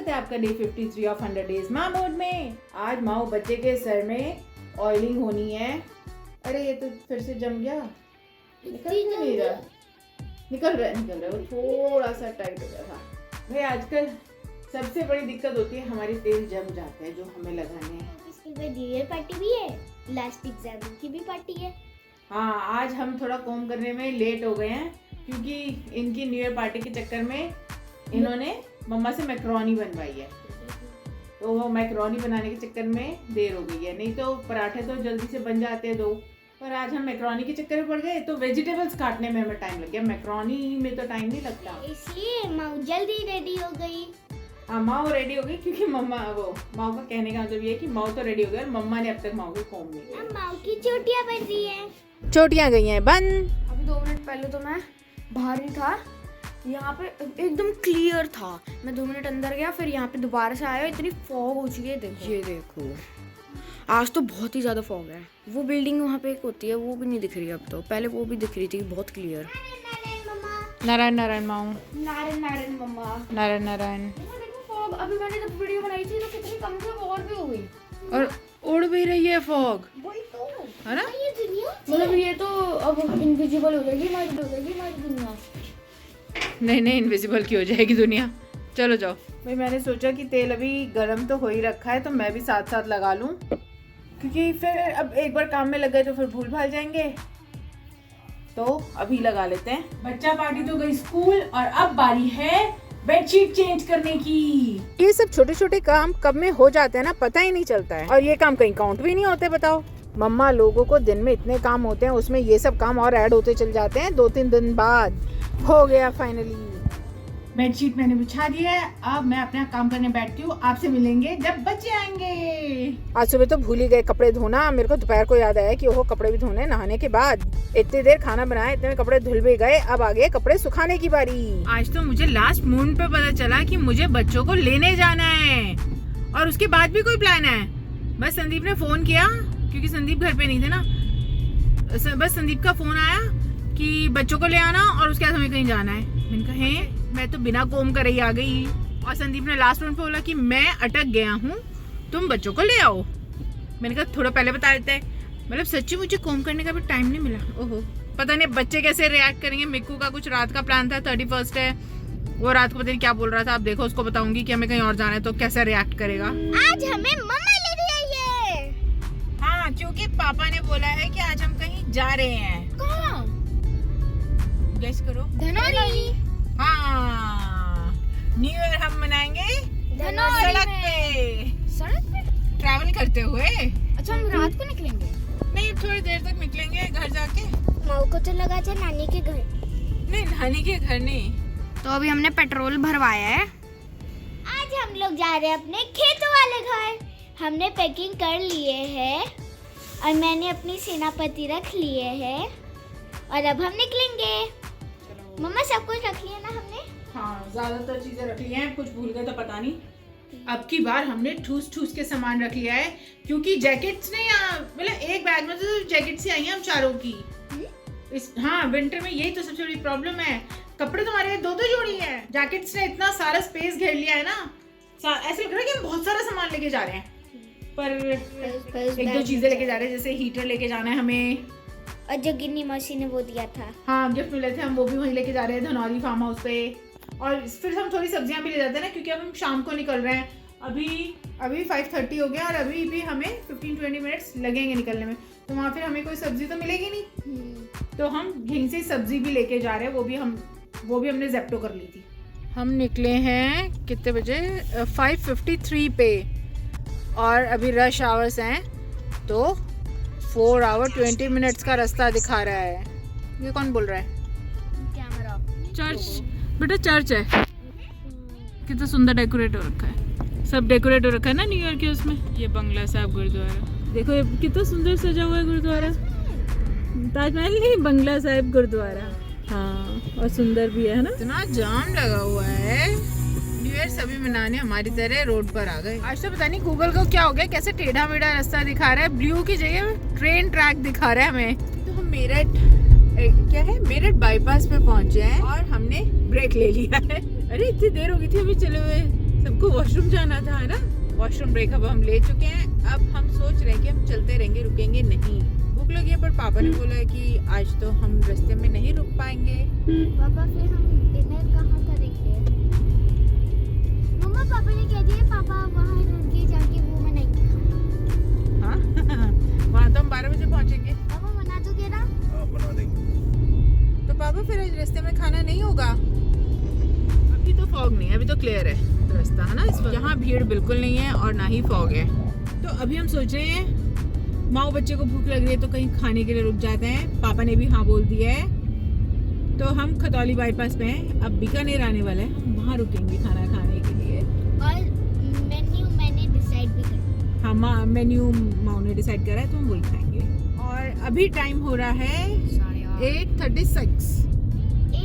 स्वागत है आपका डे 53 ऑफ 100 डेज माँ मोड में। आज माओ बच्चे के सर में ऑयलिंग होनी है। अरे ये तो फिर से जम गया, निकल नहीं रहा, निकल रहा है, वो थोड़ा सा टाइट हो गया था। भाई आजकल सबसे बड़ी दिक्कत होती है हमारे तेल जम जाते हैं जो हमें लगाने हैं। इसके न्यू ईयर पार्टी भी है, लास्ट एग्जाम की भी पार्टी है। हाँ, आज हम थोड़ा कोम करने में लेट हो गए हैं क्योंकि इनकी न्यू ईयर पार्टी के चक्कर में इन्होंने मम्मा से मैक्रोनी बनवाई है, तो वो मैक्रोनी बनाने के चक्कर में देर हो गई है। नहीं तो पराठे तो जल्दी से बन जाते हैं दो, पर आज हम मैक्रोनी के चक्कर में पड़ गए तो वेजिटेबल्स काटने में हमें टाइम लग गया। मैक्रोनी में तो टाइम नहीं लगता, इसलिए माँ जल्दी रेडी हो गई। हाँ, माँ रेडी हो गई क्योंकि मम्मा माँ का कहने का मतलब ये है कि माँ तो रेडी हो गई और मम्मा ने अब तक माँ को कोम नहीं किया। माँ की चोटियाँ बन रही हैं। चोटियाँ गई हैं बंद। अभी 2 मिनट पहले तो मैं बाहर ही था, यहाँ पे एकदम क्लियर था। मैं 2 मिनट अंदर गया, फिर यहाँ पे दोबारा से आया, इतनी फॉग हो चुकी है। देखो ये देखो, आज तो बहुत ही ज़्यादा फॉग है। वो बिल्डिंग वहाँ पे एक होती है वो भी नहीं दिख रही अब तो, पहले वो भी दिख रही थी बहुत क्लियर। नारायण नारायण माऊ, नारायण नारायण मम्मा, नारायण नारायण। देखो फॉग, अभी मैंने जब वीडियो बनाई थी तो कितनी कम से और भी हो गई, और उड़ भी रही है फॉग, वही तो है ना? ये दुनिया मतलब ये तो अब इनविजिबल हो जाएगी हमारी दुनिया। नहीं इनविजिबल की हो जाएगी दुनिया। चलो जाओ भाई, मैंने सोचा कि तेल अभी गर्म तो हो ही रखा है तो मैं भी साथ साथ लगा लूं, क्योंकि फिर अब एक बार काम में लग गए तो फिर भूल भाल जाएंगे, तो अभी लगा लेते हैं। बच्चा पार्टी तो गई स्कूल और अब बारी है बेडशीट चेंज करने की। ये सब छोटे छोटे काम कब में हो जाते हैं ना, पता ही नहीं चलता है, और ये काम कहीं काउंट भी नहीं होते। बताओ मम्मा, लोगों को दिन में इतने काम होते हैं, उसमें ये सब काम और ऐड होते चल जाते हैं। 2-3 दिन बाद हो गया फाइनली। बेडशीट मैंने बिछा दी है, अब मैं अपना काम करने बैठती हूँ। आपसे मिलेंगे जब बच्चे आएंगे। आज सुबह तो भूल ही गए कपड़े धोना। मेरे को दोपहर को याद आया कि ओहो कपड़े भी धोने नहाने के बाद। इतनी देर खाना बनाया, इतने में कपड़े धुल भी गए, अब आ गए कपड़े सुखाने की बारी। आज तो मुझे लास्ट मोमेंट पे पता चला कि मुझे बच्चों को लेने जाना है और उसके बाद भी कोई प्लान है। बस संदीप ने फोन किया, क्योंकि संदीप घर पे नहीं थे ना, बस संदीप का फोन आया कि बच्चों को ले आना और उसके बाद हमें कहीं जाना है। मैंने कहा है, मैं तो बिना कोम करे ही आ गई। और संदीप ने लास्ट मिनट पे बोला कि मैं अटक गया हूँ, तुम बच्चों को ले आओ। मैंने कहा थोड़ा पहले बता देते, मतलब सच्ची मुझे कोम करने का भी टाइम नहीं मिला। ओहो, पता नहीं बच्चे कैसे रिएक्ट करेंगे। मिक्कू का कुछ रात का प्लान था, 31 है, वो रात को पता नहीं क्या बोल रहा था। अब देखो, उसको बताऊंगी कि हमें कहीं और जाना है तो कैसे रिएक्ट करेगा। आज हमें मम्मा ले रही है। हाँ, क्योंकि पापा ने बोला है कि आज हम कहीं जा रहे हैं। कहाँ? गेस करो। धनौली। हाँ, न्यू ईयर हम मनाएंगे सड़क पे। सड़क पे ट्रैवल करते हुए। अच्छा, हम रात को निकलेंगे? नहीं, थोड़ी देर तक निकलेंगे घर जाके। माँ को तो लगा था नानी के घर। नहीं, नानी के घर नहीं। तो अभी हमने पेट्रोल भरवाया है। आज हम लोग जा रहे हैं अपने खेतों वाले घर। हमने पैकिंग कर लिए है और मैंने अपनी सेनापति रख लिए है और अब हम निकलेंगे। मम्मा सब कुछ रख लिया ना हमने? हाँ, ज्यादातर चीजें रख ली हैं, कुछ भूल गए तो पता नहीं। अब की बार हमने ठूस के सामान रख लिया है, क्योंकि जैकेट्स नहीं, मतलब एक बैग में तो जैकेट्स ही आई हैं हम चारों की। हाँ, विंटर में यही तो सबसे बड़ी प्रॉब्लम है। कपड़े तुम्हारे 2-2 जोड़ी है, जैकेट्स ने इतना सारा स्पेस घेर लिया है ना, ऐसे लग रहा है कि हम बहुत सारा सामान लेके जा रहे हैं, पर 1-2 चीजें लेके जा रहे हैं। जैसे हीटर लेके जाना है हमें, और जो गिन्नी मौसी ने वो दिया था, हाँ गिफ्ट मिले थे, हम वो भी वहीं लेके जा रहे हैं धनौली फार्म हाउस पे। और फिर हम थोड़ी सब्जियां भी ले जाते हैं ना, क्योंकि अब हम शाम को निकल रहे हैं। अभी 5:30 हो गया और अभी भी हमें 15-20 मिनट्स लगेंगे निकलने में, तो वहाँ फिर हमें कोई सब्जी तो मिलेगी नहीं। तो हम यहीं से सब्जी भी लेके जा रहे हैं, वो भी हमने ज़ेप्टो कर ली थी। हम निकले हैं कितने बजे? 5:53 पे, और अभी रश आवर्स हैं, तो 4 आवर 20 मिनट्स का रास्ता दिखा रहा है। ये कौन बोल रहा है? कैमरा। चर्च, बेटा चर्च है। कितना सुंदर डेकोरेट हो रखा है, सब डेकोरेट हो रखा है ना न्यू ईयर के उसमें। ये बंगला साहब गुरुद्वारा देखो, ये कितना सुंदर सजा हुआ है गुरुद्वारा। ताजमहल नहीं, बंगला साहब गुरुद्वारा। हाँ, और सुंदर भी है ना। इतना जाम लगा हुआ है। न्यू ईयर सभी मनाने हमारी तरह रोड पर आ गए। आज तो पता नहीं गूगल को क्या हो गया, कैसे टेढ़ा मेढ़ा रास्ता दिखा रहा है। ब्लू की जगह ट्रेन ट्रैक दिखा रहा है हमें। तो हम मेरठ बाईपास पे पहुंचे हैं और हमने ब्रेक ले लिया है। अरे इतनी देर हो गई थी अभी चले हुए सबको वॉशरूम जाना था है ना। वॉशरूम ब्रेक अब हम ले चुके हैं। अब हम सोच रहे हैं कि हम चलते रहेंगे, रुकेंगे नहीं। भूख लगी है, पर पापा ने बोला है कि आज तो हम रास्ते में नहीं रुक पाएंगे। पापा फिर हम डिनर कहाँ करेंगे? मम्मा पापा ने कह दिया पापा वहाँ रुक के जाके वो मैं नहीं खाना। हाँ वहाँ तो हम 12 बजे पहुँचेंगे। पापा मना तो कह रहा। बना देंगे। तो पापा फिर आज रास्ते में खाना नहीं होगा। अभी तो फॉग नहीं है, अभी तो क्लियर है रास्ता है ना। इस वक्त यहाँ भीड़ बिल्कुल नहीं है और ना ही फॉग है। तो अभी हम सोच रहे हैं माँ बच्चे को भूख लग रही है तो कहीं खाने के लिए रुक जाते हैं। पापा ने भी हाँ बोल दिया है। तो हम खतौली बाईपास पे हैं, अब बीकानेर आने वाले हैं, हम वहाँ रुकेंगे खाना खाने के लिए। और मेन्यू मैंने डिसाइड भी कर। हाँ मेन्यू माँ ने डिसाइड करा है तो हम वही खाएंगे। और अभी टाइम हो रहा है 8:36।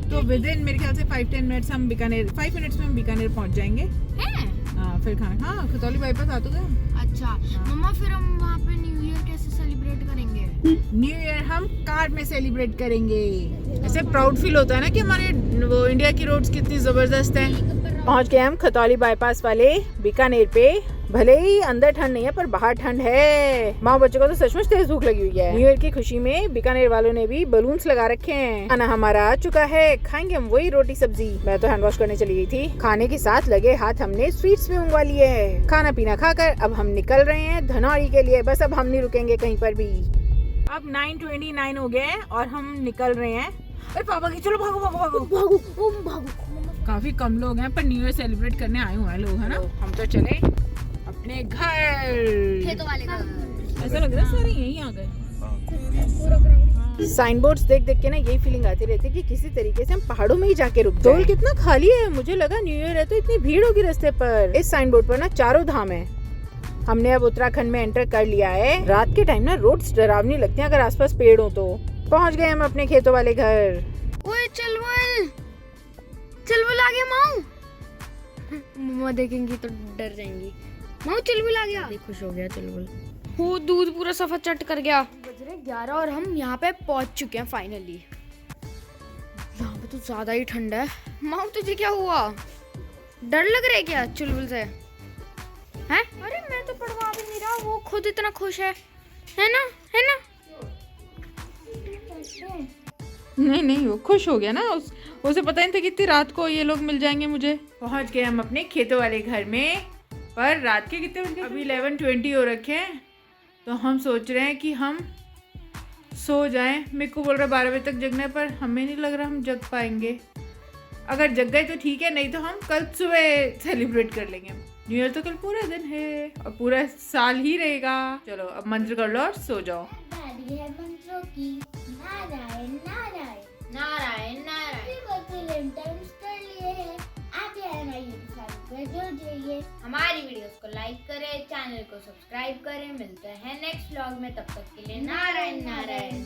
तो विद इन मेरे ख्याल से 5-10 मिनट्स हम बीकानेर 5 मिनट्स में हम बीकानेर पहुंच जाएंगे। हाँ फिर खाना हाँ खतौली बाईपास आ तो गए। अच्छा मम्मा फिर हम वहाँ पे न्यू ईयर कैसे सेलिब्रेट करेंगे? न्यू ईयर हम कार में सेलिब्रेट करेंगे। ऐसे प्राउड फील होता है ना कि हमारे वो इंडिया की रोड्स कितनी जबरदस्त हैं। पहुंच गए हम खतौली बाईपास वाले बीकानेर पे। भले ही अंदर ठंड नहीं है पर बाहर ठंड है। माँ बच्चों को तो सचमुच तेज भूख लगी हुई है। न्यू ईयर की खुशी में बीकानेर वालों ने भी बलून्स लगा रखे हैं। खाना हमारा आ चुका है, खाएंगे हम वही रोटी सब्जी। मैं तो हैंड वॉश करने चली गई थी। खाने के साथ लगे हाथ हमने स्वीट्स भी मंगवा लिए है। खाना पीना खाकर अब हम निकल रहे हैं धनौरी के लिए। बस अब हम नहीं रुकेंगे कहीं पर भी। अब 9:29 हो गए हैं और हम निकल रहे हैं। अरे पापा की चलो भागो भागो भागो भागो भागो। काफी कम लोग हैं पर न्यू ईयर सेलिब्रेट करने आए हुए हैं लोग है ना। हम तो चले अपने घर। खेतों वाले घर। ऐसा लग रहा है सारे यहीं आ गए। साइन बोर्ड्स देख देख के ना यही फीलिंग आती रहती है कि किसी तरीके से हम पहाड़ों में ही जाके रुक जाएं। कितना खाली है, मुझे लगा न्यू ईयर है तो इतनी भीड़ होगी रास्ते पर। इस साइन बोर्ड पर ना 4 धाम है। हमने अब उत्तराखंड में एंटर कर लिया है। रात के टाइम ना रोड्स डरावनी लगती हैं अगर आसपास पेड़ हो तो। पहुंच गए हम अपने खेतों वाले घर। ओए चलवल आ गया माऊ। मम्मा देखेंगी तो डर जाएंगी। माऊ चलवल आ गया। खुश हो गया चलवल। वो दूध पूरा सफा चट कर गया। बज रहे 11 और हम यहाँ पे पहुंच चुके हैं फाइनली। यहाँ पे तो ज्यादा ही ठंड है। माऊ तुझे क्या हुआ? डर लग रहा है क्या चुलबुल से? हैं? अरे मैं तो पढ़वा भी नहीं रहा, वो खुद इतना खुश है ना? है ना? नहीं वो खुश हो गया ना। उसे पता नहीं था कि इतनी रात को ये लोग मिल जाएंगे मुझे। पहुंच गए हम अपने खेतों वाले घर में। पर रात के कितने बजे? अभी 11:20 हो रखे हैं। तो हम सोच रहे हैं कि हम सो जाएं। मेरे को बोल रहा 12 बजे तक जगने पर हमें नहीं लग रहा हम जग पाएंगे। अगर जग गए तो ठीक है, नहीं तो हम कल सुबह सेलिब्रेट कर लेंगे। न्यू ईयर तो कल पूरा दिन है और पूरा साल ही रहेगा। चलो अब मंत्र कर लो और सो जाओ। दादी है मंत्रों की नारायण नारायण नारायण नारायण। लेंटर्स कर लिए हैं। आप यार हमारी यूट्यूब पर जुड़ जाइए। हमारी वीडियोस को लाइक करें, चैनल को सब्सक्राइब करें। मिलते हैं नेक्स्ट व्लॉग में, तब तक के लिए नारायण नारायण।